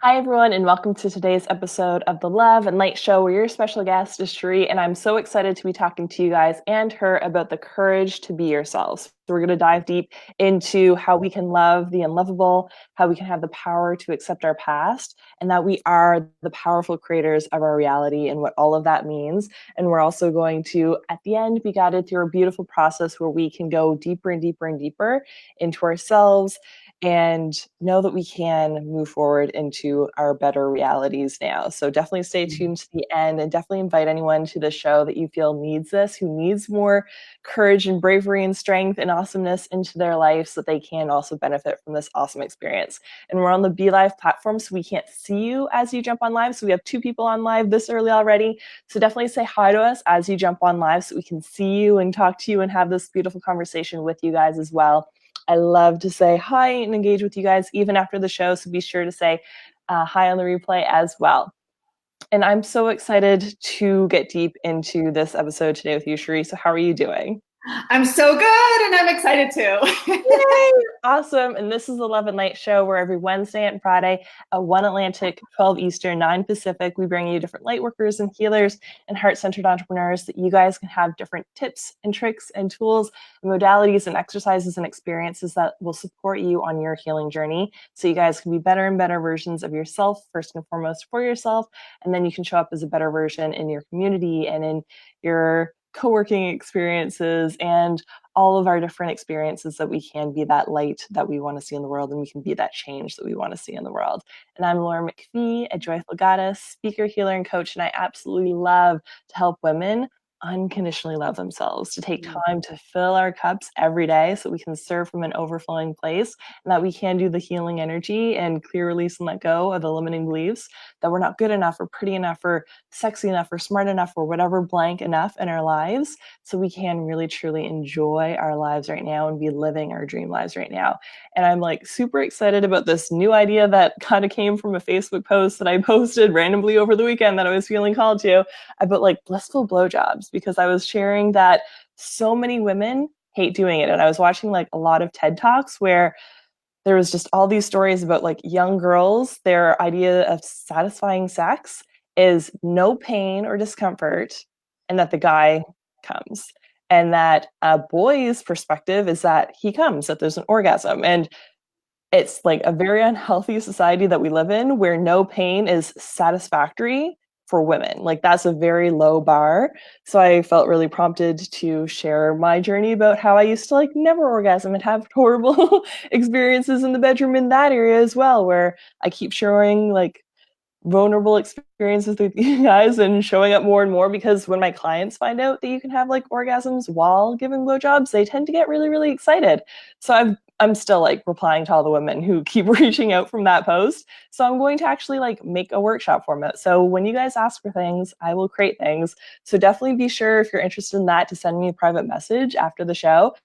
Hi, everyone, and welcome to today's episode of the Love and Light Show, where your special guest is Sheree, and I'm so excited to be talking to you guys and her about the courage to be yourselves. So we're going to dive deep into how we can love the unlovable, how we can have the power to accept our past, and that we are the powerful creators of our reality and what all of that means. And we're also going to, at the end, be guided through a beautiful process where we can go deeper and deeper and deeper into ourselves and know that we can move forward into our better realities now. So definitely stay tuned to the end and definitely invite anyone to the show that you feel needs this, who needs more courage and bravery and strength and awesomeness into their life so that they can also benefit from this awesome experience. And we're on the Be Live platform, so we can't see you as you jump on live. So we have 2 people on live this early already. So definitely say hi to us as you jump on live so we can see you and talk to you and have this beautiful conversation with you guys as well. I love to say hi and engage with you guys even after the show, so be sure to say hi on the replay as well. And I'm so excited to get deep into this episode today with you, Sheree. So how are you doing? I'm so good, and I'm excited too. Yay! Awesome. And this is the Love and Light Show, where every Wednesday and Friday at 1 Atlantic, 12 Eastern, 9 Pacific, we bring you different light workers and healers and heart-centered entrepreneurs that you guys can have different tips and tricks and tools and modalities and exercises and experiences that will support you on your healing journey. So you guys can be better and better versions of yourself, first and foremost for yourself. And then you can show up as a better version in your community and in your co-working experiences and all of our different experiences, that we can be that light that we want to see in the world, and we can be that change that we want to see in the world. And I'm Laura McPhee, a joyful goddess, speaker, healer, and coach, and I absolutely love to help women unconditionally love themselves, to take time to fill our cups every day so we can serve from an overflowing place, and that we can do the healing energy and clear, release, and let go of the limiting beliefs that we're not good enough or pretty enough or sexy enough or smart enough or whatever blank enough in our lives, so we can really truly enjoy our lives right now and be living our dream lives right now. And I'm like super excited about this new idea that kind of came from a Facebook post that I posted randomly over the weekend that I was feeling called to, about like blissful blowjobs, because I was sharing that so many women hate doing it. And I was watching like a lot of TED Talks where there was just all these stories about like young girls, their idea of satisfying sex is no pain or discomfort, and that the guy comes. And that a boy's perspective is that he comes, that there's an orgasm. And it's like a very unhealthy society that we live in, where no pain is satisfactory for women. Like, that's a very low bar. So I felt really prompted to share my journey about how I used to like never orgasm and have horrible experiences in the bedroom in that area as well, where I keep sharing like vulnerable experiences with you guys and showing up more and more, because when my clients find out that you can have like orgasms while giving blowjobs, they tend to get really, really excited. So I'm still like replying to all the women who keep reaching out from that post. So I'm going to actually like make a workshop format. So when you guys ask for things, I will create things. So definitely be sure, if you're interested in that, to send me a private message after the show,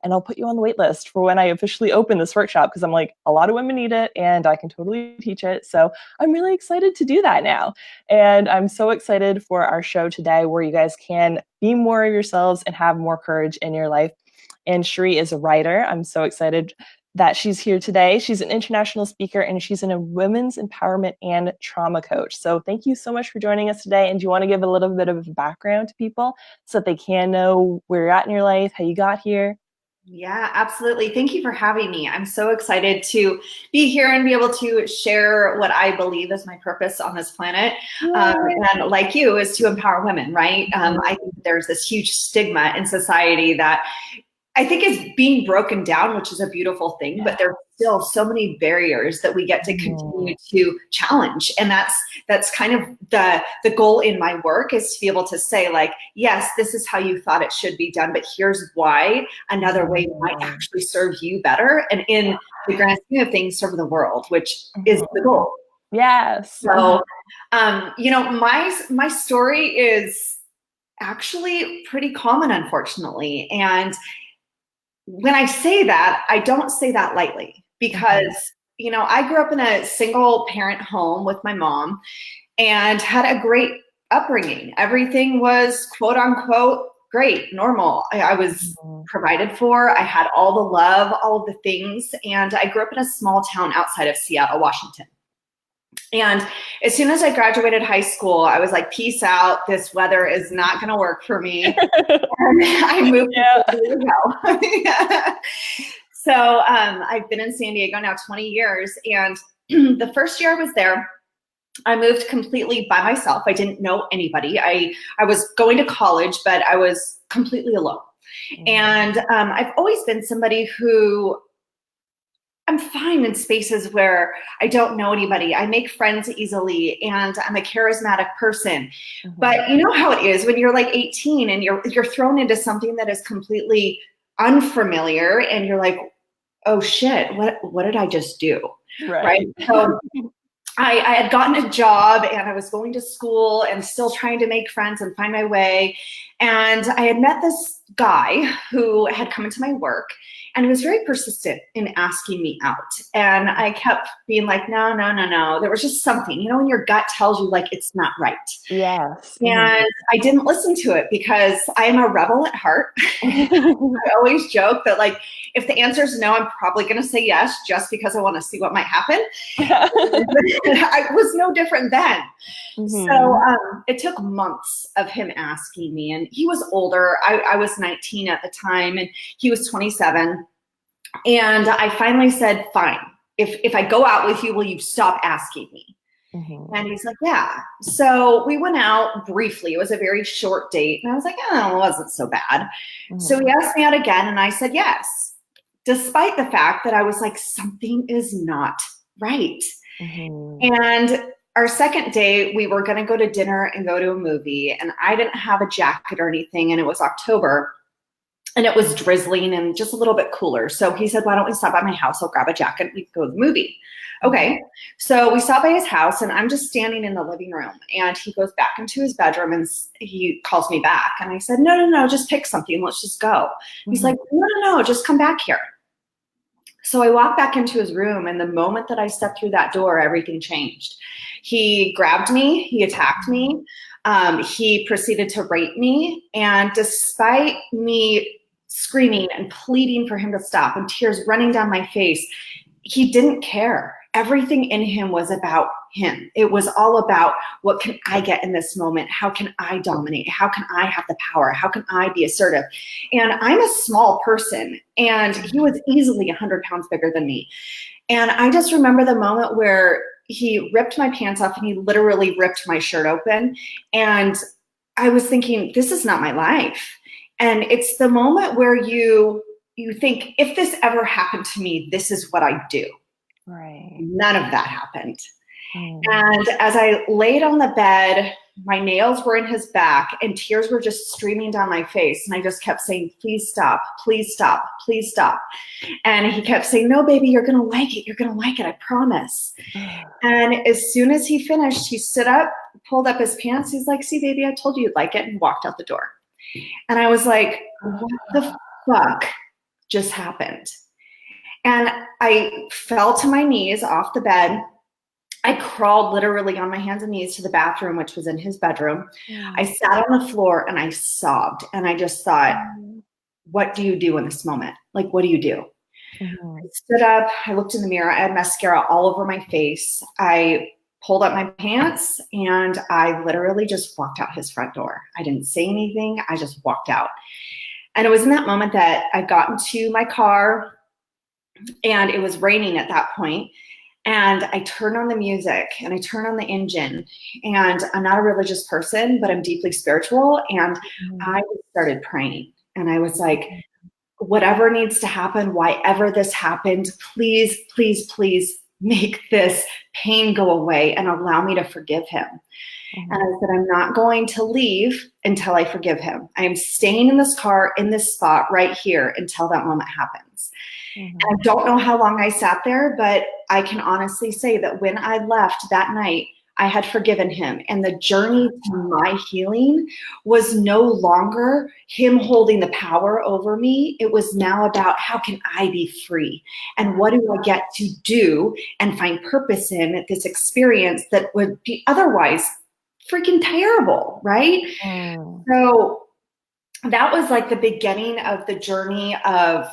and I'll put you on the wait list for when I officially open this workshop, because I'm like, a lot of women need it and I can totally teach it. So I'm really excited to do that now. And I'm so excited for our show today, where you guys can be more of yourselves and have more courage in your life. And Sheree is a writer. I'm so excited that she's here today. She's an international speaker, and she's a women's empowerment and trauma coach. So thank you so much for joining us today. And do you want to give a little bit of background to people so that they can know where you're at in your life, how you got here? Yeah, absolutely. Thank you for having me. I'm so excited to be here and be able to share what I believe is my purpose on this planet. And like you, is to empower women, right? I think there's this huge stigma in society that I think is being broken down, which is a beautiful thing, but there's still so many barriers that we get to continue to challenge. And that's kind of the goal in my work, is to be able to say, like, yes, this is how you thought it should be done, but here's why another way might actually serve you better. And in the grand scheme of things, serve the world, which is the goal. Yes. So, my story is actually pretty common, unfortunately. And when I say that, I don't say that lightly, because, I grew up in a single parent home with my mom and had a great upbringing. Everything was quote unquote great, normal. I was provided for. I had all the love, all of the things. And I grew up in a small town outside of Seattle, Washington. And as soon as I graduated high school, I was like, peace out. This weather is not going to work for me. And I moved to San Diego. So I've been in San Diego now 20 years. And the first year I was there, I moved completely by myself. I didn't know anybody. I was going to college, but I was completely alone. And I've always been somebody who, I'm fine in spaces where I don't know anybody. I make friends easily, and I'm a charismatic person. But you know how it is when you're like 18 and you're thrown into something that is completely unfamiliar, and you're like, oh shit, what did I just do? Right? So I had gotten a job and I was going to school and still trying to make friends and find my way. And I had met this guy who had come into my work, and he was very persistent in asking me out. And I kept being like, no. There was just something, when your gut tells you like it's not right. Yes. And I didn't listen to it because I am a rebel at heart. I always joke that like, if the answer is no, I'm probably going to say yes just because I want to see what might happen. I was no different then. So it took months of him asking me, and he was older. I was 19 at the time and he was 27. And I finally said, fine, if I go out with you, will you stop asking me? And he's like, yeah. So we went out briefly. It was a very short date. And I was like, oh, it wasn't so bad. So he asked me out again, and I said yes, despite the fact that I was like, something is not right. And our second date, we were going to go to dinner and go to a movie. And I didn't have a jacket or anything. And it was October. And it was drizzling and just a little bit cooler. So he said, why don't we stop by my house? I'll grab a jacket and we can go to the movie. Okay. So we stopped by his house, and I'm just standing in the living room, and he goes back into his bedroom and he calls me back. And I said, no, just pick something. Let's just go. He's like, no, just come back here. So I walked back into his room, and the moment that I stepped through that door, everything changed. He grabbed me, he attacked me, he proceeded to rape me. And despite me screaming and pleading for him to stop and tears running down my face, he didn't care. Everything in him was about him. It was all about, what can I get in this moment? How can I dominate? How can I have the power? How can I be assertive? And I'm a small person, and he was easily 100 pounds bigger than me. And I just remember the moment where he ripped my pants off, and he literally ripped my shirt open. And I was thinking, this is not my life. And it's the moment where you think, if this ever happened to me, this is what I do. Right. None of that happened. And as I laid on the bed, my nails were in his back and tears were just streaming down my face. And I just kept saying, please stop, please stop, please stop. And he kept saying, no, baby, you're going to like it. You're going to like it. I promise. And as soon as he finished, he stood up, pulled up his pants. He's like, see, baby, I told you you'd like it, and walked out the door. And I was like, what the fuck just happened? And I fell to my knees off the bed. I crawled literally on my hands and knees to the bathroom, which was in his bedroom. I sat on the floor and I sobbed. And I just thought, what do you do in this moment? Like, what do you do? I stood up. I looked in the mirror. I had mascara all over my face. I pulled up my pants, and I literally just walked out his front door. I didn't say anything. I just walked out. And it was in that moment that I got into my car, and it was raining at that point. And I turned on the music, and I turned on the engine. And I'm not a religious person, but I'm deeply spiritual. And I started praying. And I was like, whatever needs to happen, why ever this happened, please, please, please make this pain go away and allow me to forgive him. And I said, I'm not going to leave until I forgive him. I am staying in this car, in this spot right here, until that moment happens. And I don't know how long I sat there, but I can honestly say that when I left that night, I had forgiven him. And the journey to my healing was no longer him holding the power over me. It was now about, how can I be free? And what do I get to do and find purpose in this experience that would be otherwise freaking terrible, right? So that was like the beginning of the journey of,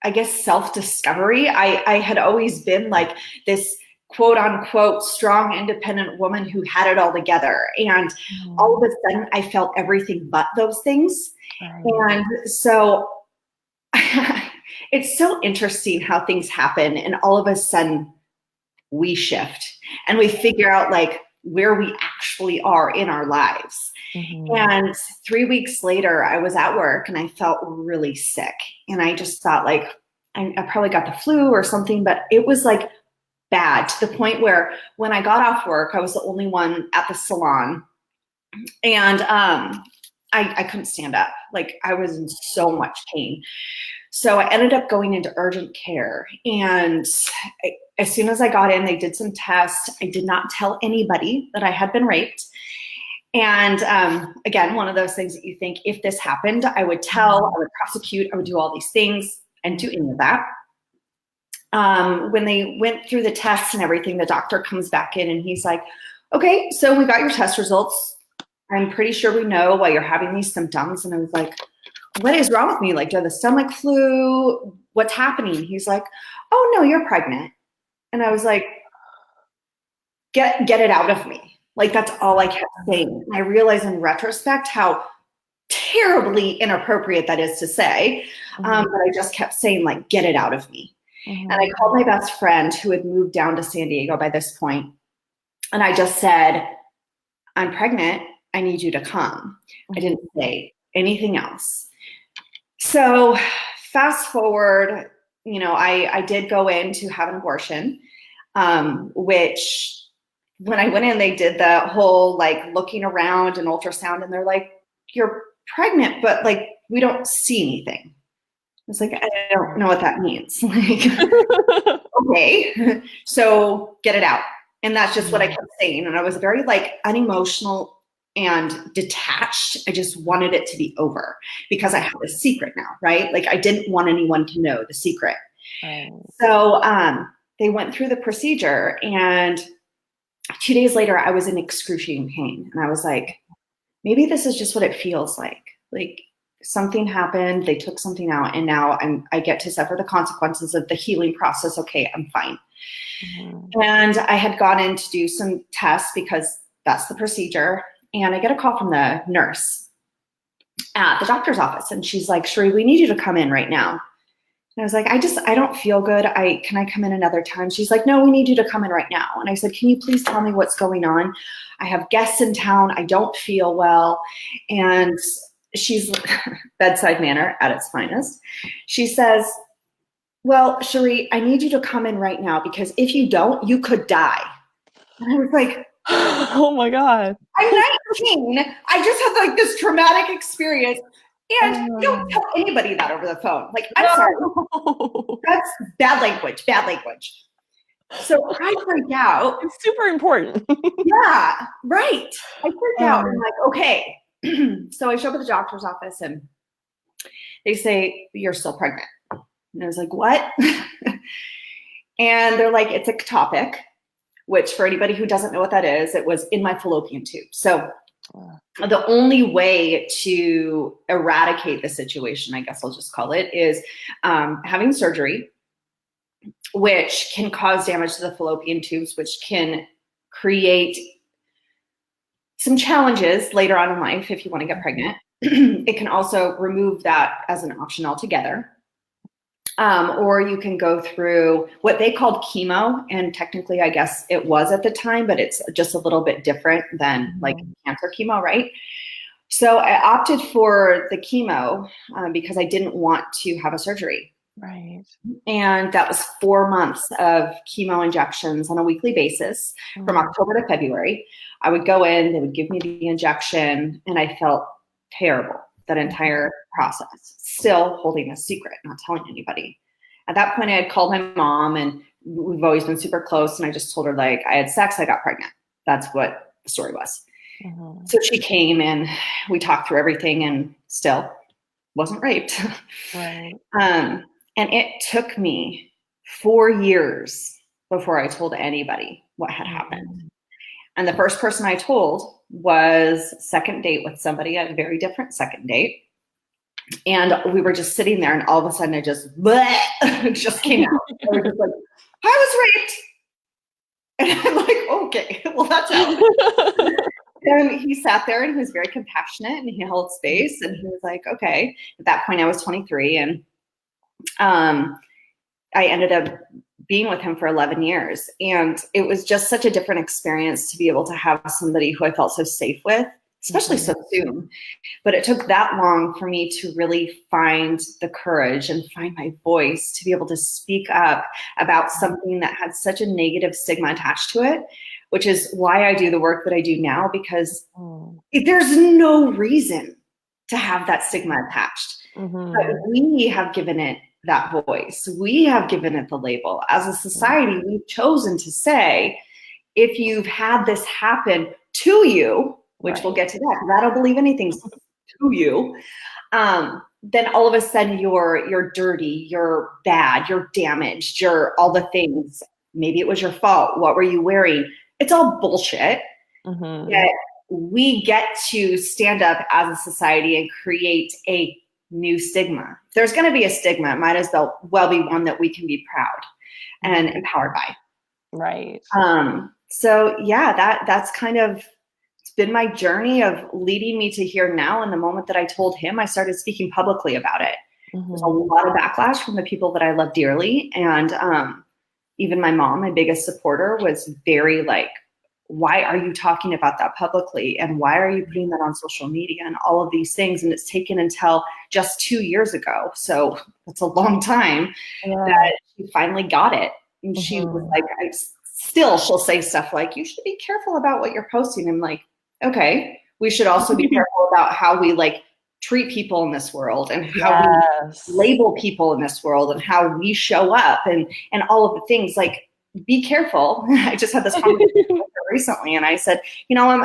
I guess, self-discovery. I had always been like this quote unquote strong, independent woman who had it all together. And all of a sudden I felt everything but those things. And so it's so interesting how things happen. And all of a sudden we shift and we figure out like where we actually are in our lives. And 3 weeks later, I was at work and I felt really sick. And I just thought like, I probably got the flu or something, but it was like bad to the point where when I got off work, I was the only one at the salon. And I couldn't stand up. Like I was in so much pain. So I ended up going into urgent care. And as soon as I got in, they did some tests. I did not tell anybody that I had been raped. And again, one of those things that you think, if this happened, I would tell, I would prosecute, I would do all these things, and do any of that. When they went through the tests and everything, the doctor comes back in and he's like, okay, so we got your test results. I'm pretty sure we know why you're having these symptoms. And I was like, what is wrong with me? Like, do I have the stomach flu? What's happening? He's like, oh no, you're pregnant. And I was like, get it out of me. Like, that's all I kept saying. And I realize in retrospect how terribly inappropriate that is to say. But I just kept saying, like, get it out of me. And I called my best friend who had moved down to San Diego by this point. And I just said, I'm pregnant. I need you to come. I didn't say anything else. So fast forward, you know, I did go in to have an abortion, which when I went in, they did the whole like looking around and ultrasound, and they're like, you're pregnant, but like, we don't see anything. I was like, I don't know what that means. Like, okay, so get it out. And that's just what I kept saying. And I was very like unemotional and detached. I just wanted it to be over because I had a secret now, right? Like I didn't want anyone to know the secret. So they went through the procedure, and 2 days later, I was in excruciating pain. And I was like, maybe this is just what it feels like. Like something happened, they took something out, and now I get to suffer the consequences of the healing process. Okay, I'm fine. And I had gone in to do some tests because that's the procedure. And I get a call from the nurse at the doctor's office. And she's like, Sheree, we need you to come in right now. And I was like, I don't feel good. Can I come in another time? She's like, no, we need you to come in right now. And I said, can you please tell me what's going on? I have guests in town. I don't feel well. And she's bedside manner at its finest. She says, well, Sheree, I need you to come in right now because if you don't, you could die. And I was like, oh my God. I'm 19. I just had like this traumatic experience. And you don't tell anybody that over the phone. Like, I'm sorry. That's bad language, bad language. So I freaked out. It's super important. Yeah, right. I freaked out. I'm like, okay. So I show up at the doctor's office and they say, you're still pregnant. And I was like, what? And they're like, it's ectopic, which for anybody who doesn't know what that is, it was in my fallopian tube. So the only way to eradicate the situation, I guess I'll just call it, is having surgery, which can cause damage to the fallopian tubes, which can create some challenges later on in life if you want to get pregnant. It can also remove that as an option altogether. Or you can go through what they called chemo, and technically, I guess it was at the time, but it's just a little bit different than like cancer chemo, right? So I opted for the chemo because I didn't want to have a surgery. Right. And that was 4 months of chemo injections on a weekly basis from October to February. I would go in, they would give me the injection, and I felt terrible that entire process, still holding a secret, not telling anybody. At that point, I had called my mom, and we've always been super close. And I just told her, like, I had sex, I got pregnant. That's what the story was. So she came and we talked through everything, and still wasn't raped. Right. And it took me 4 years before I told anybody what had happened. And the first person I told was second date with somebody, a very different second date. And we were just sitting there, and all of a sudden it just came out. I was just like, I was raped. And I'm like, okay, well, that's out. And he sat there and he was very compassionate and he held space and he was like, okay. At that point I was 23 and I ended up being with him for 11 years. And it was just such a different experience to be able to have somebody who I felt so safe with, especially so soon. But it took that long for me to really find the courage and find my voice to be able to speak up about something that had such a negative stigma attached to it, which is why I do the work that I do now, because there's no reason to have that stigma attached. But we have given it that voice. We have given it the label. As a society, we've chosen to say, if you've had this happen to you, which we'll get to that, because I don't believe anything's to you, then all of a sudden you're dirty, you're bad, you're damaged, you're all the things. Maybe it was your fault. What were you wearing? It's all bullshit. Yet we get to stand up as a society and create a new stigma. If there's going to be a stigma, it might as well be one that we can be proud and empowered by. Right. So yeah, that's kind of, it's been my journey of leading me to here now. And the moment that I told him, I started speaking publicly about it. There's a lot of backlash from the people that I love dearly. And even my mom, my biggest supporter, was very like, why are you talking about that publicly? And why are you putting that on social media and all of these things? And it's taken until just 2 years ago. So that's a long time that she finally got it. And she was like, she'll say stuff like, you should be careful about what you're posting. I'm like, okay, we should also be careful about how we like treat people in this world and how we label people in this world and how we show up and all of the things. Like, be careful. I just had this conversation recently and I said,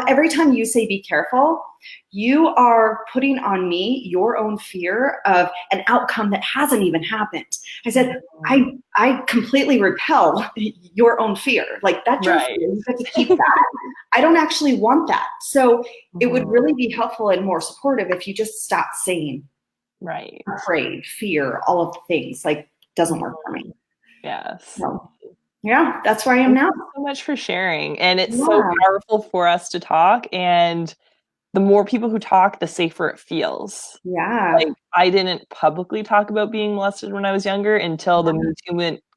every time you say be careful, you are putting on me your own fear of an outcome that hasn't even happened. I said, I completely repel your own fear. Like, that's your fear. You have to keep that. I don't actually want that. So it would really be helpful and more supportive if you just stop saying afraid, fear, all of the things. Like, doesn't work for me. Yes. So, yeah, that's where I am now. Thank you so much for sharing. And it's so powerful for us to talk. And the more people who talk, the safer it feels. Yeah. Like, I didn't publicly talk about being molested when I was younger until the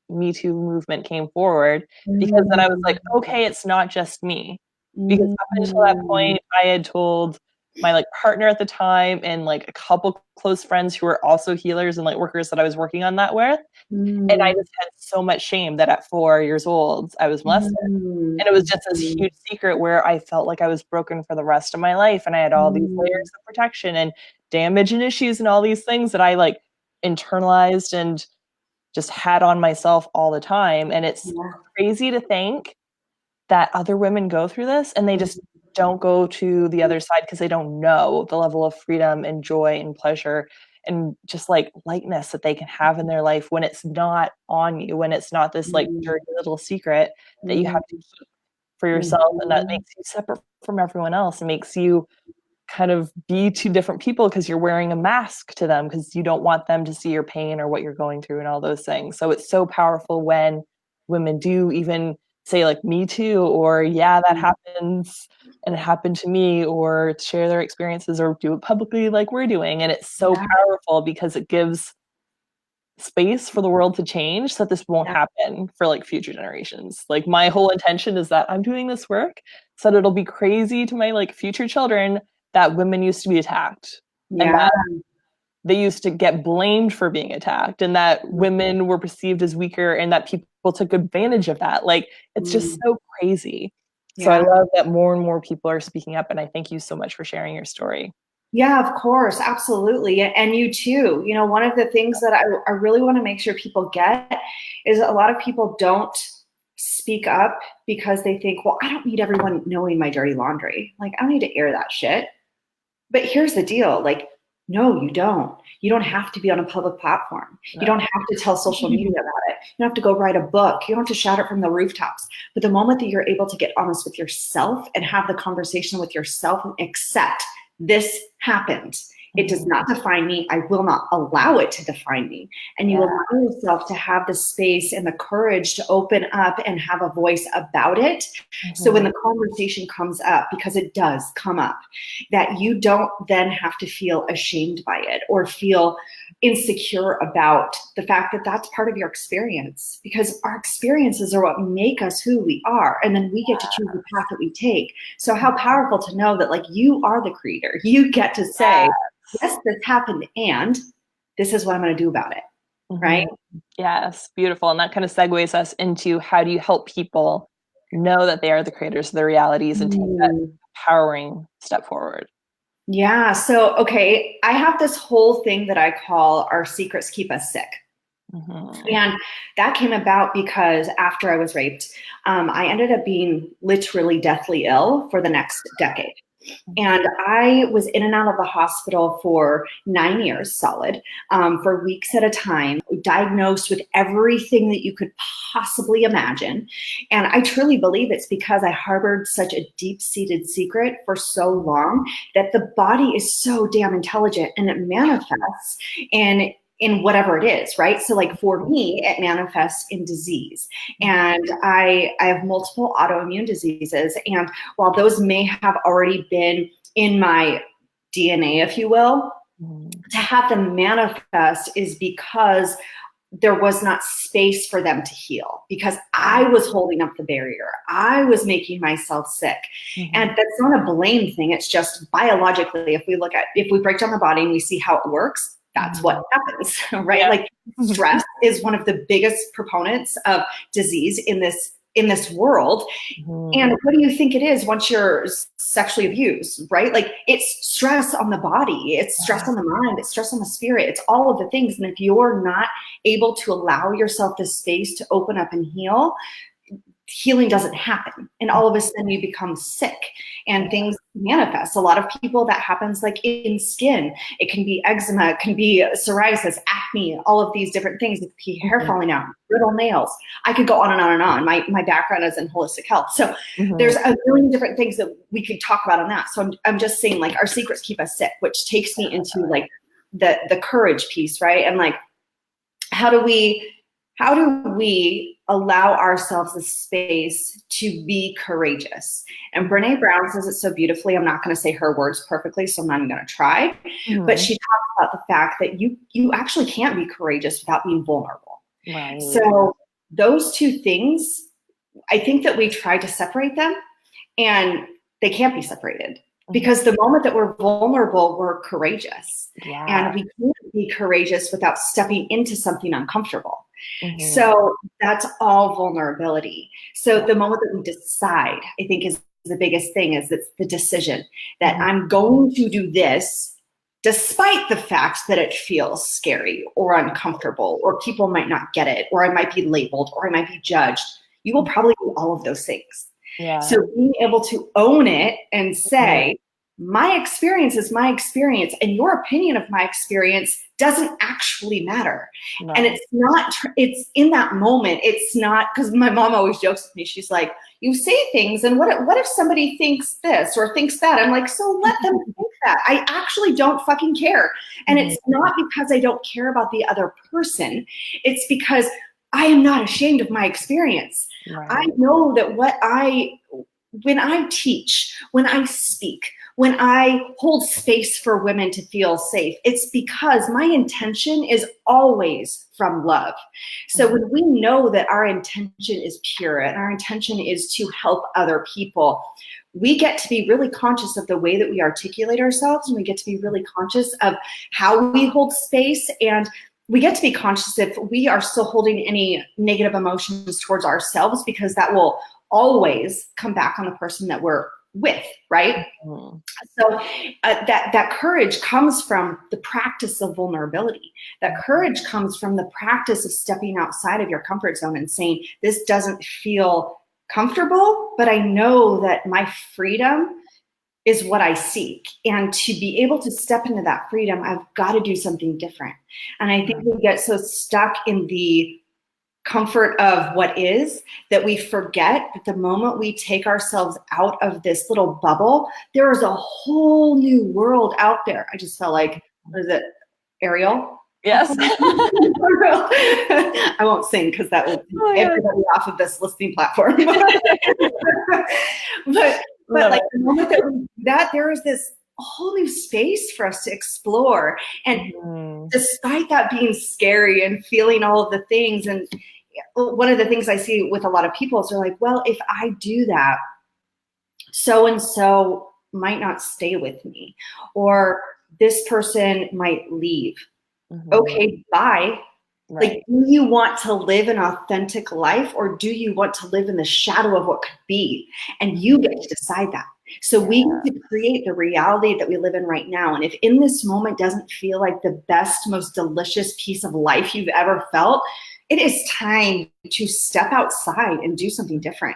Me Too movement came forward, because then I was like, okay, it's not just me. Because up until that point, I had told my like partner at the time and like a couple close friends who were also healers and light workers that I was working on that with. And I just had so much shame that at 4 years old, I was molested. And it was just this huge secret where I felt like I was broken for the rest of my life. And I had all these layers of protection and damage and issues and all these things that I like internalized and just had on myself all the time. And it's crazy to think that other women go through this and they just don't go to the other side because they don't know the level of freedom and joy and pleasure and just like lightness that they can have in their life when it's not on you, when it's not this like dirty little secret that you have to keep for yourself. And that makes you separate from everyone else and makes you kind of be two different people because you're wearing a mask to them because you don't want them to see your pain or what you're going through and all those things. So it's so powerful when women do even say like me too, or that happens and it happened to me, or share their experiences or do it publicly like we're doing. And it's so powerful because it gives space for the world to change so that this won't happen for like future generations. Like, my whole intention is that I'm doing this work so that it'll be crazy to my like future children that women used to be attacked and that they used to get blamed for being attacked and that women were perceived as weaker and that people took advantage of that. Like, it's just so crazy. So I love that more and more people are speaking up, and I thank you so much for sharing your story. Yeah, of course. Absolutely. And you too. One of the things that I really want to make sure people get is a lot of people don't speak up because they think, well, I don't need everyone knowing my dirty laundry. Like, I don't need to air that shit. But here's the deal. Like, no, you don't. You don't have to be on a public platform. No. You don't have to tell social media about it. You don't have to go write a book. You don't have to shout it from the rooftops. But the moment that you're able to get honest with yourself and have the conversation with yourself and accept this happened It does not define me. I will not allow it to define me. And you allow yourself to have the space and the courage to open up and have a voice about it. So when the conversation comes up, because it does come up, that you don't then have to feel ashamed by it or feel insecure about the fact that that's part of your experience, because our experiences are what make us who we are. And then we get to choose the path that we take. So how powerful to know that, like, you are the creator. You get to say, yes, this happened, and this is what I'm going to do about it. Right? Yes, beautiful. And that kind of segues us into, how do you help people know that they are the creators of their realities and take that empowering step forward? Yeah. So, okay, I have this whole thing that I call our secrets keep us sick. And that came about because after I was raped, I ended up being literally deathly ill for the next decade. And I was in and out of the hospital for 9 years solid, for weeks at a time, diagnosed with everything that you could possibly imagine. And I truly believe it's because I harbored such a deep-seated secret for so long that the body is so damn intelligent, and it manifests in whatever it is, right? So like for me, it manifests in disease. And I have multiple autoimmune diseases. And while those may have already been in my DNA, if you will, to have them manifest is because there was not space for them to heal, because I was holding up the barrier. I was making myself sick. And that's not a blame thing. It's just biologically, if we break down the body and we see how it works, that's what happens, right? Yeah. Like stress is one of the biggest proponents of disease in this world. And what do you think it is once you're sexually abused, right? Like, it's stress on the body, it's stress on the mind, it's stress on the spirit, it's all of the things. And if you're not able to allow yourself the space to open up and heal, healing doesn't happen. And all of a sudden you become sick and things manifest. A lot of people, that happens like in skin. It can be eczema, it can be psoriasis, acne, all of these different things. It can be hair falling out, brittle nails. I could go on and on and on. My background is in holistic health. So there's a million different things that we could talk about on that. So I'm just saying, like, our secrets keep us sick, which takes me into like the courage piece, right? And like, how do we allow ourselves the space to be courageous? And Brene Brown says it so beautifully. I'm not going to say her words perfectly, so I'm not even going to try. But she talks about the fact that you actually can't be courageous without being vulnerable. Right. So those two things, I think that we try to separate them, and they can't be separated. Because the moment that we're vulnerable, we're courageous. And we can't be courageous without stepping into something uncomfortable. So that's all vulnerability. So the moment that we decide, I think, is the biggest thing, is it's the decision that I'm going to do this despite the fact that it feels scary or uncomfortable, or people might not get it, or I might be labeled, or I might be judged. You will probably do all of those things. So being able to own it and say, my experience is my experience, and your opinion of my experience doesn't actually matter. And it's not, it's in that moment, it's not, because my mom always jokes with me. She's like, you say things, and what if somebody thinks this or thinks that? I'm like, so let them think that. I actually don't fucking care. And it's not because I don't care about the other person. It's because I am not ashamed of my experience. I know that when I teach, when I speak, when I hold space for women to feel safe, it's because my intention is always from love. So when we know that our intention is pure and our intention is to help other people, we get to be really conscious of the way that we articulate ourselves, and we get to be really conscious of how we hold space, and we get to be conscious if we are still holding any negative emotions towards ourselves, because that will always come back on the person that we're with, right? So that courage comes from the practice of vulnerability. That courage comes from the practice of stepping outside of your comfort zone and saying, this doesn't feel comfortable, but I know that my freedom is what I seek. And to be able to step into that freedom, I've got to do something different. And I think we get so stuck in the comfort of what is, that we forget that the moment we take ourselves out of this little bubble, there is a whole new world out there. I just felt like, what is it, Ariel? Yes. I won't sing because that will take everybody off of this listening platform. but like the moment that we do that, there is this whole new space for us to explore. And despite that being scary and feeling all of the things, and one of the things I see with a lot of people is they're like, well, if I do that, so-and-so might not stay with me, or this person might leave. Okay, bye. Right. Like, do you want to live an authentic life, or do you want to live in the shadow of what could be? And you get to decide that. So we get to create the reality that we live in right now. And if in this moment doesn't feel like the best, most delicious piece of life you've ever felt, it is time to step outside and do something different.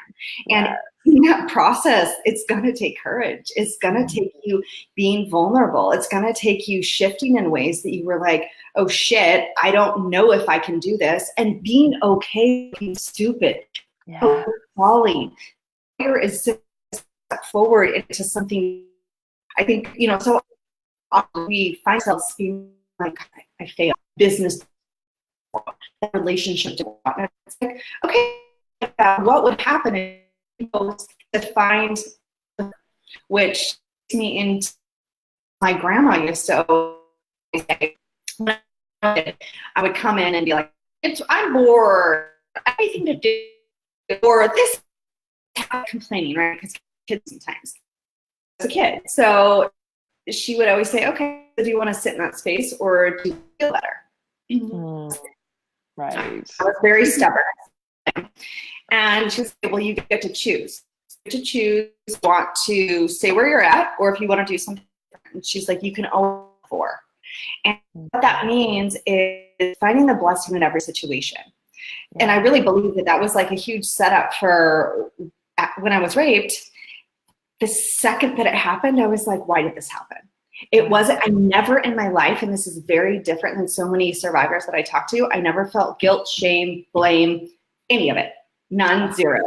And in that process, it's going to take courage. It's going to take you being vulnerable. It's going to take you shifting in ways that you were like, oh shit, I don't know if I can do this. And being okay being stupid, falling. Here is to step forward into something. I think, so often we find ourselves being like, I failed, business, relationship. It's like, okay, what would happen if people defined, which takes me into my grandma used to always say, I would come in and be like, I'm bored, anything to do, or this, complaining, right? Because kids sometimes, as a kid. So she would always say, okay, do you want to sit in that space, or do you feel better? Right. I was very stubborn. And she said, well, you get to choose. You get to choose, you want to stay where you're at, or if you want to do something different. And she's like, you can own for. And what that means is finding the blessing in every situation. And I really believe that that was like a huge setup for when I was raped. The second that it happened, I was like, why did this happen? It wasn't, I never in my life, and this is very different than so many survivors that I talk to, I never felt guilt, shame, blame, any of it. None, zero.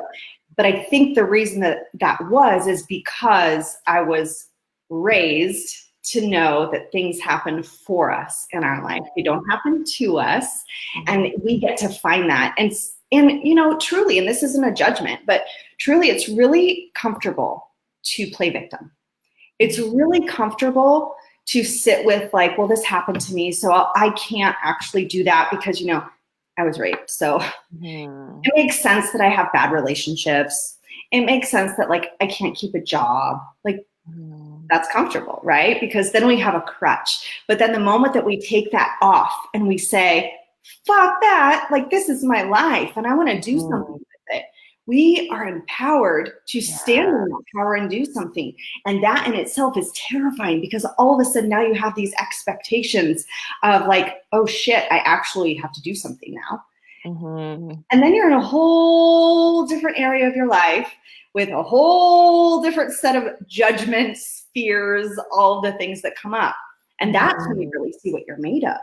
But I think the reason that that was is because I was raised to know that things happen for us in our life. They don't happen to us. And we get to find that. And truly, and this isn't a judgment, but truly it's really comfortable to play victim. It's really comfortable to sit with like, well, this happened to me, so I can't actually do that because, I was raped. So it makes sense that I have bad relationships. It makes sense that like, I can't keep a job. Like that's comfortable, right? Because then we have a crutch. But then the moment that we take that off and we say, fuck that, like this is my life and I want to do something with it. We are empowered to stand in that power and do something. And that in itself is terrifying because all of a sudden now you have these expectations of like, oh shit, I actually have to do something now. And then you're in a whole different area of your life with a whole different set of judgments, fears, all the things that come up. And that's when you really see what you're made of.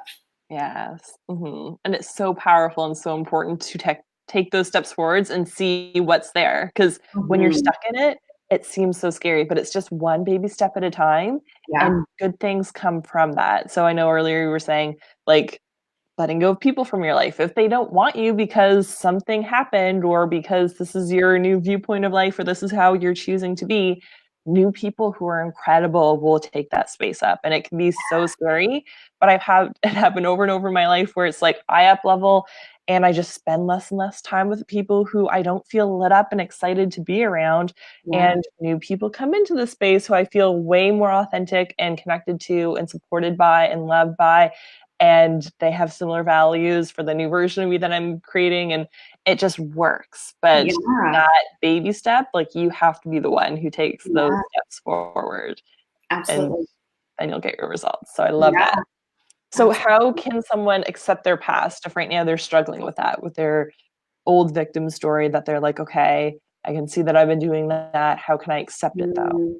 Yes. And it's so powerful and so important to take those steps forwards and see what's there. Because when you're stuck in it, it seems so scary, but it's just one baby step at a time and good things come from that. So I know earlier you were saying like letting go of people from your life. If they don't want you because something happened or because this is your new viewpoint of life or this is how you're choosing to be, new people who are incredible will take that space up. And it can be so scary, but I've had it happen over and over in my life where it's like I up level and I just spend less and less time with people who I don't feel lit up and excited to be around. And new people come into the space who I feel way more authentic and connected to and supported by and loved by. And they have similar values for the new version of me that I'm creating. And it just works. But that baby step, like you have to be the one who takes those steps forward. Absolutely. And then you'll get your results. So I love that. So how can someone accept their past if right now they're struggling with that, with their old victim story that they're like, okay, I can see that I've been doing that. How can I accept it though?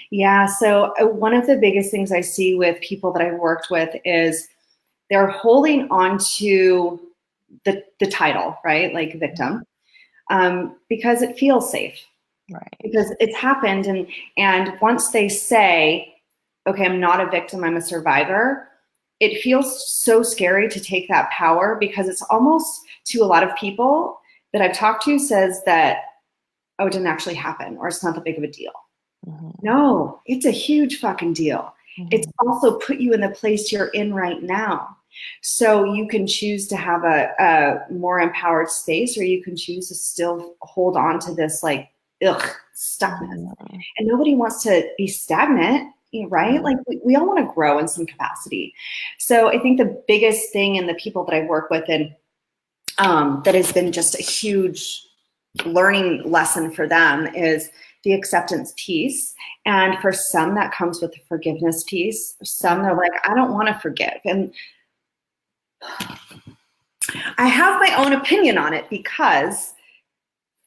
Yeah. So one of the biggest things I see with people that I've worked with is they're holding on to the title, right? Like victim, because it feels safe. Right. Because it's happened, and once they say, okay, I'm not a victim, I'm a survivor, it feels so scary to take that power, because it's almost, to a lot of people that I've talked to, says that, oh, it didn't actually happen, or it's not that big of a deal. No, it's a huge fucking deal. It's also put you in the place you're in right now. So you can choose to have a more empowered space, or you can choose to still hold on to this like, stuckness. And nobody wants to be stagnant, right? Like we all want to grow in some capacity. So I think the biggest thing in the people that I work with, and that has been just a huge learning lesson for them, is the acceptance piece. And for some, that comes with the forgiveness piece. Some, they're like, I don't want to forgive. And I have my own opinion on it, because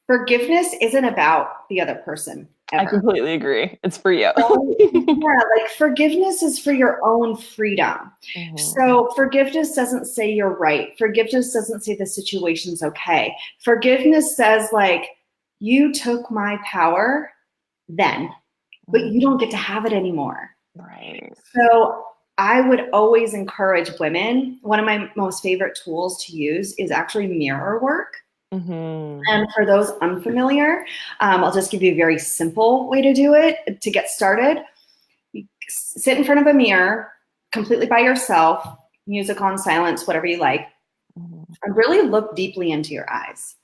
forgiveness isn't about the other person. Ever. I completely agree. It's for you. Yeah, like forgiveness is for your own freedom. So forgiveness doesn't say you're right. Forgiveness doesn't say the situation's okay. Forgiveness says, like, you took my power then, but you don't get to have it anymore. Right. So I would always encourage women. One of my most favorite tools to use is actually mirror work. And for those unfamiliar, I'll just give you a very simple way to do it to get started. You sit in front of a mirror completely by yourself, music on, silence, whatever you like, and really look deeply into your eyes.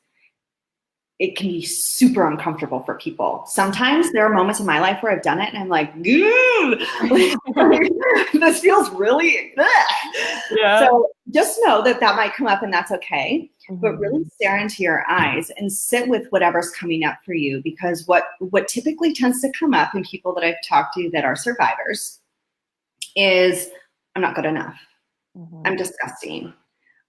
It can be super uncomfortable for people. Sometimes there are moments in my life where I've done it and I'm like, this feels really, yeah. So just know that that might come up, and that's okay. But really stare into your eyes and sit with whatever's coming up for you, because what typically tends to come up in people that I've talked to that are survivors is, I'm not good enough. I'm disgusting.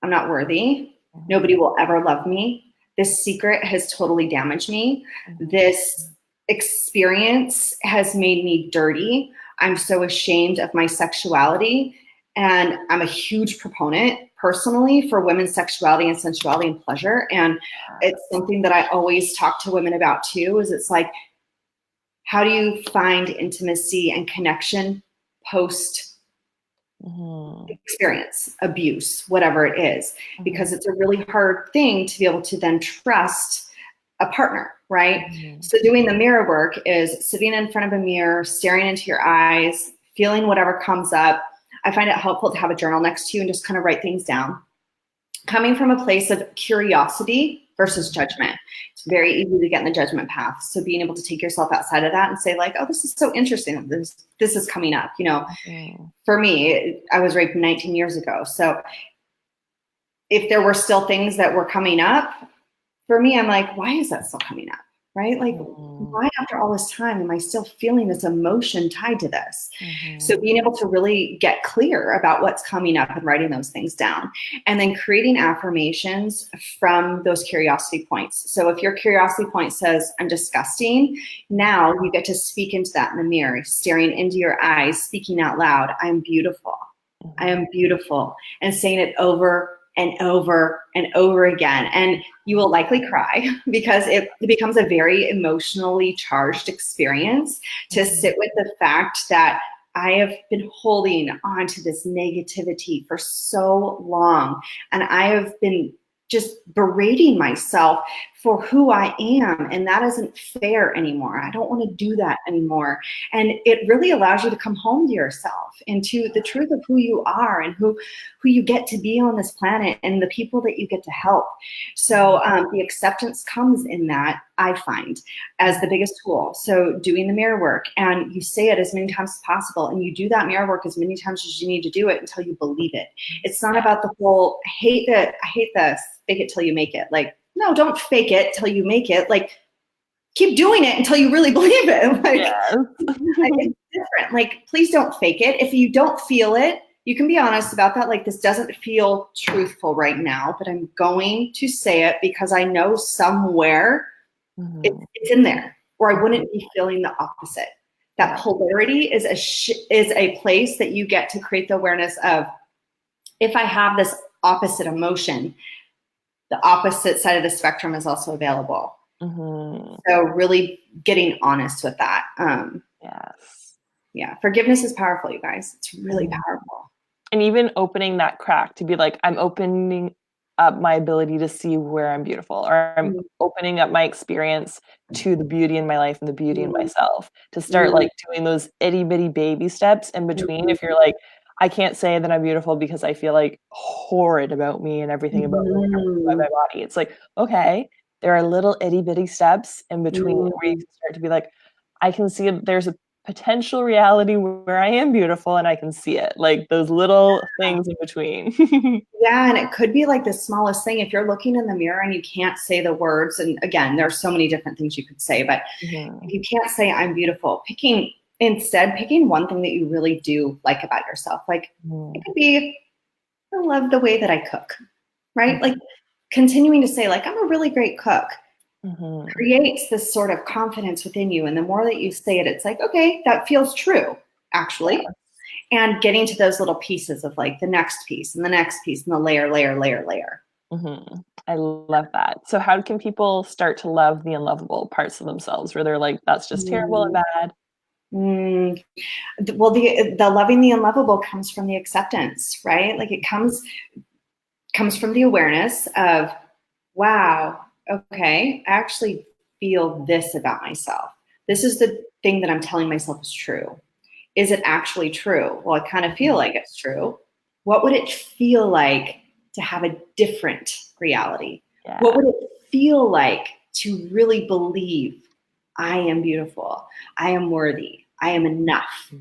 I'm not worthy. Nobody will ever love me. This secret has totally damaged me. This experience has made me dirty. I'm so ashamed of my sexuality. And I'm a huge proponent personally for women's sexuality and sensuality and pleasure. And it's something that I always talk to women about too, is it's like, how do you find intimacy and connection post experience, abuse, whatever it is, because it's a really hard thing to be able to then trust a partner, right? So doing the mirror work is sitting in front of a mirror, staring into your eyes, feeling whatever comes up. I find it helpful to have a journal next to you and just kind of write things down. Coming from a place of curiosity versus judgment. It's very easy to get in the judgment path. So being able to take yourself outside of that and say, like, oh, this is so interesting. This is coming up. You know, for me, I was raped 19 years ago. So if there were still things that were coming up, for me, I'm like, why is that still coming up? Right? Like, why after all this time am I still feeling this emotion tied to this? So being able to really get clear about what's coming up and writing those things down, and then creating affirmations from those curiosity points. So if your curiosity point says, I'm disgusting, now you get to speak into that in the mirror, staring into your eyes, speaking out loud, I'm beautiful. I am beautiful. And saying it over and over and over again. And you will likely cry, because it becomes a very emotionally charged experience to sit with the fact that I have been holding on to this negativity for so long. And I have been just berating myself for who I am. And that isn't fair anymore. I don't want to do that anymore. And it really allows you to come home to yourself and to the truth of who you are and who you get to be on this planet and the people that you get to help. So the acceptance comes in that, I find, as the biggest tool. So doing the mirror work, and you say it as many times as possible, and you do that mirror work as many times as you need to do it until you believe it. It's not about the whole, I hate this, fake it till you make it. Like, no, don't fake it till you make it. Like, keep doing it until you really believe it. Like, it's different. Like, please don't fake it. If you don't feel it, you can be honest about that. Like, this doesn't feel truthful right now, but I'm going to say it because I know somewhere it's in there, or I wouldn't be feeling the opposite. That polarity is a place that you get to create the awareness of, if I have this opposite emotion, the opposite side of the spectrum is also available. Mm-hmm. So really getting honest with that. Yes. Yeah. Forgiveness is powerful, you guys. It's really powerful. And even opening that crack to be like, I'm opening up my ability to see where I'm beautiful, or I'm opening up my experience to the beauty in my life and the beauty in myself, to start like doing those itty bitty baby steps in between. If you're like, I can't say that I'm beautiful because I feel like horrid about me and everything about me by my body. It's like, okay, there are little itty bitty steps in between where you can start to be like, I can see there's a potential reality where I am beautiful and I can see it, like those little things in between. Yeah, and it could be like the smallest thing. If you're looking in the mirror and you can't say the words, and again, there's so many different things you could say, but if you can't say I'm beautiful, picking one thing that you really do like about yourself. Like it could be, I love the way that I cook, right? Like continuing to say like, I'm a really great cook. Creates this sort of confidence within you. And the more that you say it, it's like, okay, that feels true, actually. And getting to those little pieces of like the next piece and the next piece and the layer. I love that. So how can people start to love the unlovable parts of themselves where they're like, that's just terrible and bad? Well, the loving the unlovable comes from the acceptance, right? Like it comes from the awareness of, wow, okay, I actually feel this about myself. This is the thing that I'm telling myself is true. Is it actually true? Well, I kind of feel like it's true. What would it feel like to have a different reality? Yeah. What would it feel like to really believe I am beautiful, I am worthy, I am enough?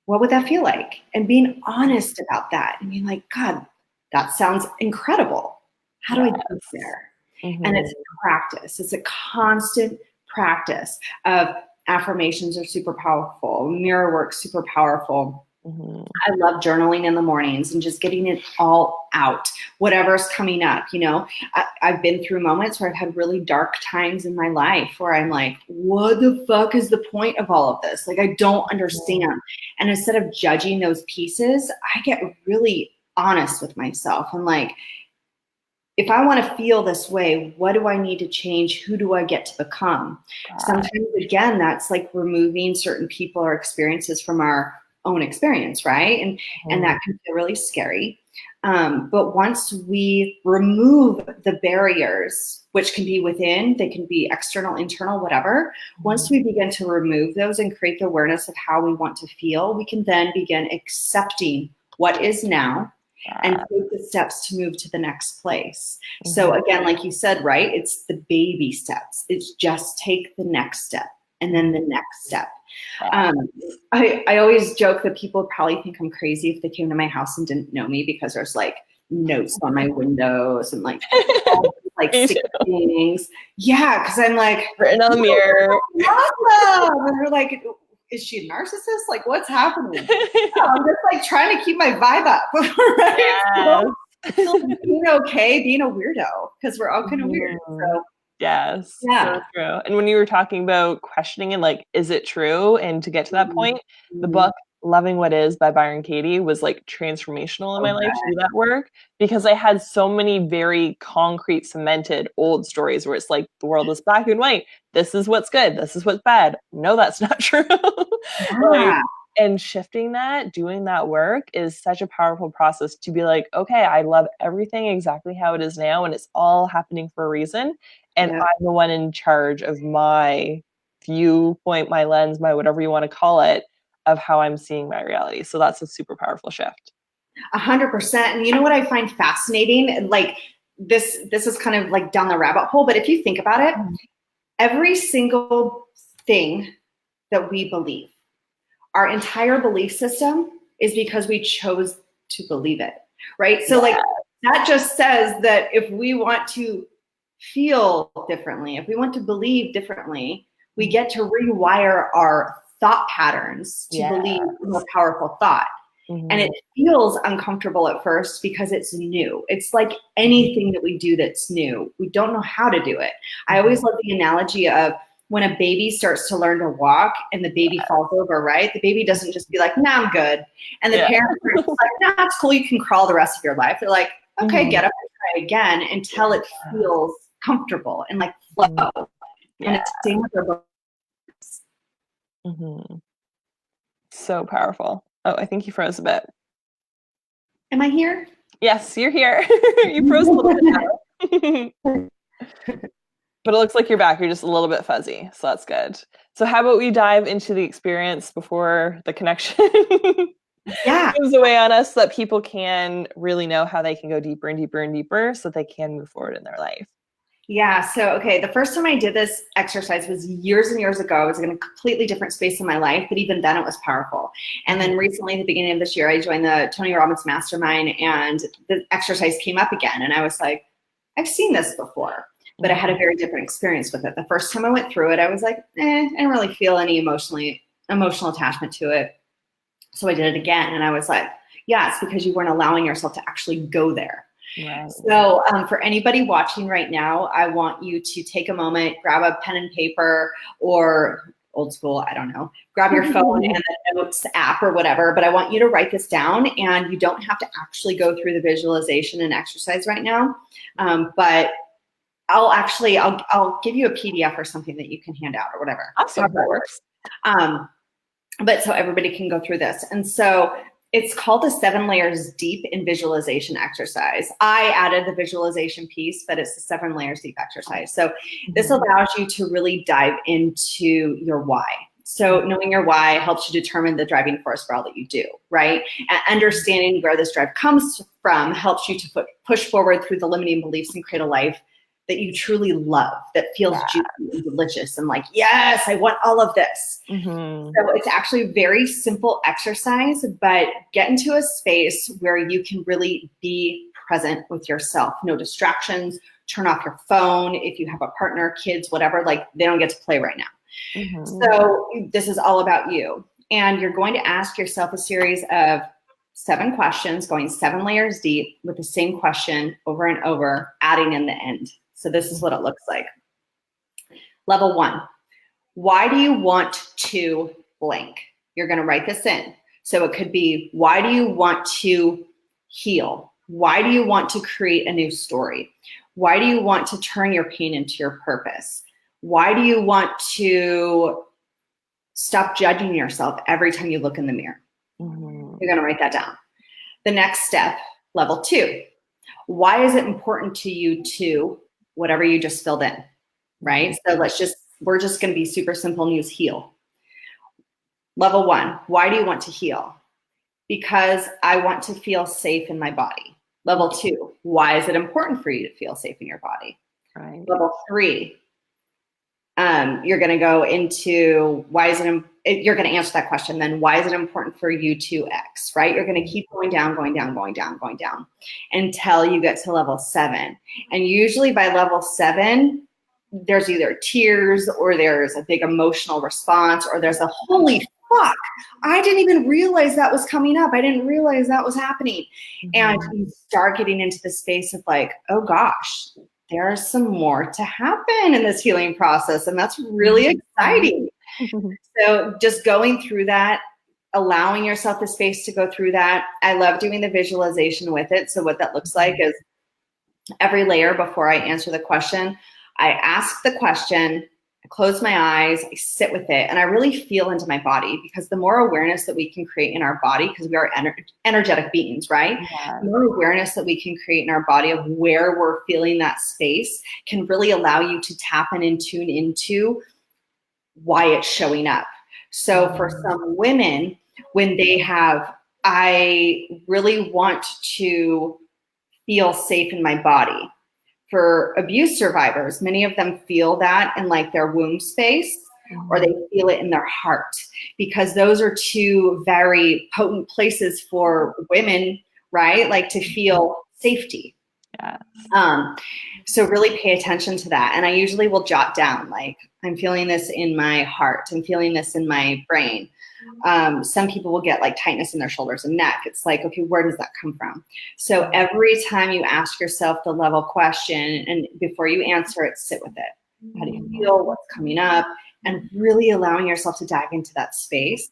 What would that feel like? And being honest about that and being like, God, that sounds incredible. How do I get there? And it's a practice. It's a constant practice of affirmations are super powerful. Mirror work, super powerful. I love journaling in the mornings and just getting it all out, whatever's coming up. You know, I've been through moments where I've had really dark times in my life where I'm like, what the fuck is the point of all of this? Like, I don't understand. And instead of judging those pieces, I get really honest with myself and like, if I want to feel this way, what do I need to change? Who do I get to become? Sometimes, again, that's like removing certain people or experiences from our own experience, right? And that can feel really scary. But once we remove the barriers, which can be within, they can be external, internal, whatever. Once we begin to remove those and create the awareness of how we want to feel, we can then begin accepting what is now and take the steps to move to the next place. So again, like you said, right, it's the baby steps. It's just take the next step and then the next step. I always joke that people probably think I'm crazy if they came to my house and didn't know me because there's like notes on my windows and like all these, like sticky things. Yeah, because I'm like written on the mirror. Awesome. And they're like, is she a narcissist? Like, what's happening? I'm just like trying to keep my vibe up, right? So, being okay, being a weirdo, because we're all kind of weird. So, yes, so true. And when you were talking about questioning and like, is it true? And to get to that point, the book Loving What Is by Byron Katie was like transformational in my life to do that work, because I had so many very concrete, cemented old stories where it's like the world is black and white. This is what's good. This is what's bad. No, that's not true. Like, and shifting that, doing that work is such a powerful process to be like, okay, I love everything exactly how it is now, and it's all happening for a reason. And I'm the one in charge of my viewpoint, my lens, my whatever you want to call it, of how I'm seeing my reality. So that's a super powerful shift. 100%. And you know what I find fascinating? Like this is kind of like down the rabbit hole, but if you think about it, every single thing that we believe, our entire belief system is because we chose to believe it, right? So like that just says that if we want to feel differently, if we want to believe differently, we get to rewire our thought patterns to believe more powerful thought. And it feels uncomfortable at first because it's new. It's like anything that we do that's new. We don't know how to do it. I always love the analogy of when a baby starts to learn to walk and the baby falls over, right? The baby doesn't just be like, nah, I'm good. And the parents are just like, nah, it's cool. You can crawl the rest of your life. They're like, okay, get up and try again until it feels comfortable and like flow. And it's the same with our books. So powerful. Oh, I think you froze a bit. Am I here? Yes, you're here. You froze a little bit now. But it looks like you're back. You're just a little bit fuzzy. So that's good. So how about we dive into the experience before the connection moves away on us, so that people can really know how they can go deeper and deeper and deeper so that they can move forward in their life. Yeah. So, okay, the first time I did this exercise was years and years ago. I was in a completely different space in my life, but even then it was powerful. And then recently, at the beginning of this year, I joined the Tony Robbins Mastermind, and the exercise came up again. And I was like, I've seen this before, but I had a very different experience with it. The first time I went through it, I was like, I didn't really feel any emotional attachment to it. So I did it again. And I was like, yeah, it's because you weren't allowing yourself to actually go there. Right. So for anybody watching right now, I want you to take a moment, grab a pen and paper, or old school, I don't know, grab your phone and the notes app or whatever, but I want you to write this down, and you don't have to actually go through the visualization and exercise right now. But I'll give you a PDF or something that you can hand out or whatever. Awesome. That works. But so everybody can go through this. And so it's called the 7 layers deep in visualization exercise. I added the visualization piece, but it's the 7 layers deep exercise. So this allows you to really dive into your why. So knowing your why helps you determine the driving force for all that you do, right? And understanding where this drive comes from helps you to push forward through the limiting beliefs and create a life that you truly love, that feels juicy and delicious and like, yes, I want all of this. So it's actually a very simple exercise, but get into a space where you can really be present with yourself. No distractions, turn off your phone. If you have a partner, kids, whatever, like they don't get to play right now. So this is all about you. And you're going to ask yourself a series of 7 questions, going 7 layers deep with the same question over and over, adding in the end. So this is what it looks like. Level 1, why do you want to blank? You're going to write this in. So it could be, why do you want to heal? Why do you want to create a new story? Why do you want to turn your pain into your purpose? Why do you want to stop judging yourself every time you look in the mirror? You're going to write that down. The next step, level 2, why is it important to you to whatever you just filled in, right? So we're just going to be super simple and use heal. Level 1, why do you want to heal? Because I want to feel safe in my body. Level 2, why is it important for you to feel safe in your body? Right. Level 3, you're going to go into you're going to answer that question. Then why is it important for you to X, right? You're going to keep going down until you get to level 7. And usually by level 7, there's either tears or there's a big emotional response or there's a holy fuck, I didn't even realize that was coming up. I didn't realize that was happening. And you start getting into the space of like, oh gosh, there's some more to happen in this healing process. And that's really exciting. So just going through that, allowing yourself the space to go through that. I love doing the visualization with it. So what that looks like is every layer before I answer the question, I ask the question, I close my eyes, I sit with it, and I really feel into my body, because the more awareness that we can create in our body, because we are energetic beings, right? Yeah. The more awareness that we can create in our body of where we're feeling that space can really allow you to tap in and tune into why it's showing up. So for some women, when they have, I really want to feel safe in my body. For abuse survivors, many of them feel that in like their womb space, or they feel it in their heart, because those are 2 very potent places for women, right? Like to feel safety. Yeah. So really pay attention to that. And I usually will jot down, like, I'm feeling this in my heart. I'm feeling this in my brain. Some people will get like tightness in their shoulders and neck. It's like, okay, where does that come from? So every time you ask yourself the level question, and before you answer it, sit with it. How do you feel? What's coming up? And really allowing yourself to dive into that space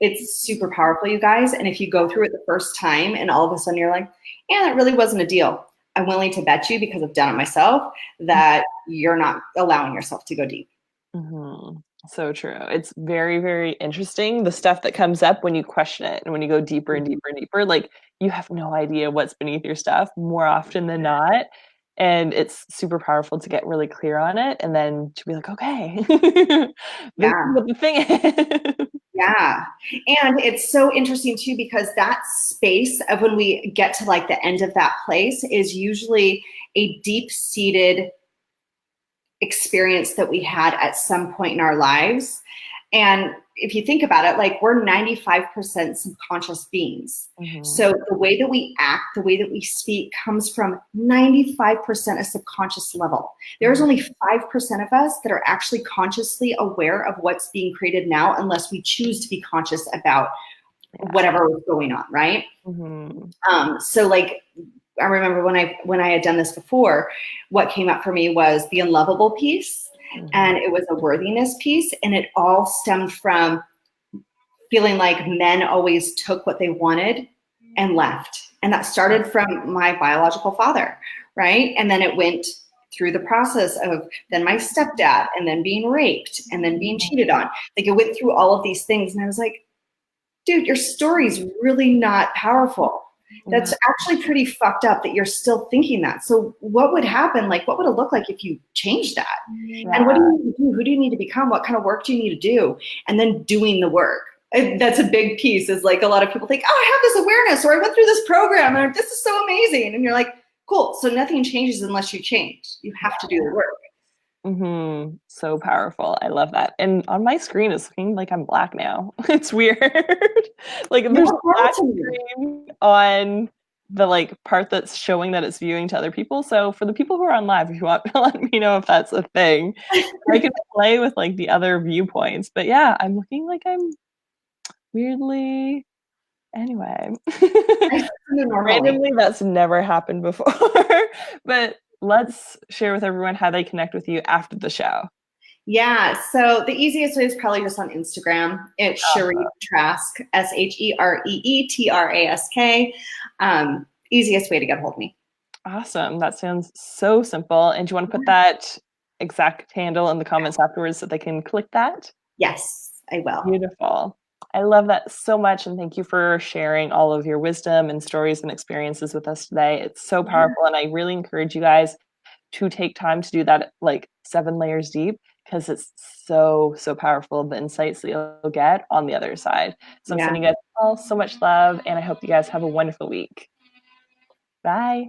It's super powerful, you guys. And if you go through it the first time and all of a sudden you're like, yeah, that really wasn't a deal. I'm willing to bet you, because I've done it myself, that you're not allowing yourself to go deep. Mm-hmm. So true. It's very, very interesting. The stuff that comes up when you question it and when you go deeper and deeper and deeper, like you have no idea what's beneath your stuff more often than not. And it's super powerful to get really clear on it and then to be like, okay, this is what the thing is. Yeah. And it's so interesting too, because that space of when we get to like the end of that place is usually a deep-seated experience that we had at some point in our lives. And if you think about it, like we're 95% subconscious beings. Mm-hmm. So the way that we act, the way that we speak comes from 95% a subconscious level. There's only 5% of us that are actually consciously aware of what's being created now, unless we choose to be conscious about whatever is going on, right? Mm-hmm. So like, I remember when I had done this before, what came up for me was the unlovable piece, and it was a worthiness piece, and it all stemmed from feeling like men always took what they wanted and left. And that started from my biological father, right? And then it went through the process of then my stepdad, and then being raped, and then being cheated on. Like it went through all of these things, and I was like, dude, your story's really not powerful. That's actually pretty fucked up that you're still thinking that. So what would happen? Like, what would it look like if you changed that? Yeah. And what do you need to do? Who do you need to become? What kind of work do you need to do? And then doing the work. That's a big piece, is like a lot of people think, oh, I have this awareness, or I went through this program, and this is so amazing. And you're like, cool. So nothing changes unless you change. You have to do the work. Mm-hmm. So powerful. I love that. And on my screen, it's looking like I'm black now. It's weird. Like there's a black screen on the like part that's showing that it's viewing to other people. So for the people who are on live, if you want to let me know if that's a thing, I can play with like the other viewpoints. But yeah, I'm looking like I'm weirdly anyway. Randomly, that's never happened before. But let's share with everyone how they connect with you after the show. Yeah, so the easiest way is probably just on Instagram. It's Sheree Trask, SHEREETRASK. Easiest way to get a hold of me. Awesome. That sounds so simple. And do you want to put that exact handle in the comments afterwards so they can click that? Yes, I will. Beautiful. I love that so much. And thank you for sharing all of your wisdom and stories and experiences with us today. It's so powerful. And I really encourage you guys to take time to do that, like 7 layers deep, because it's so, so powerful, the insights that you'll get on the other side. So I'm sending you guys all so much love, and I hope you guys have a wonderful week. Bye.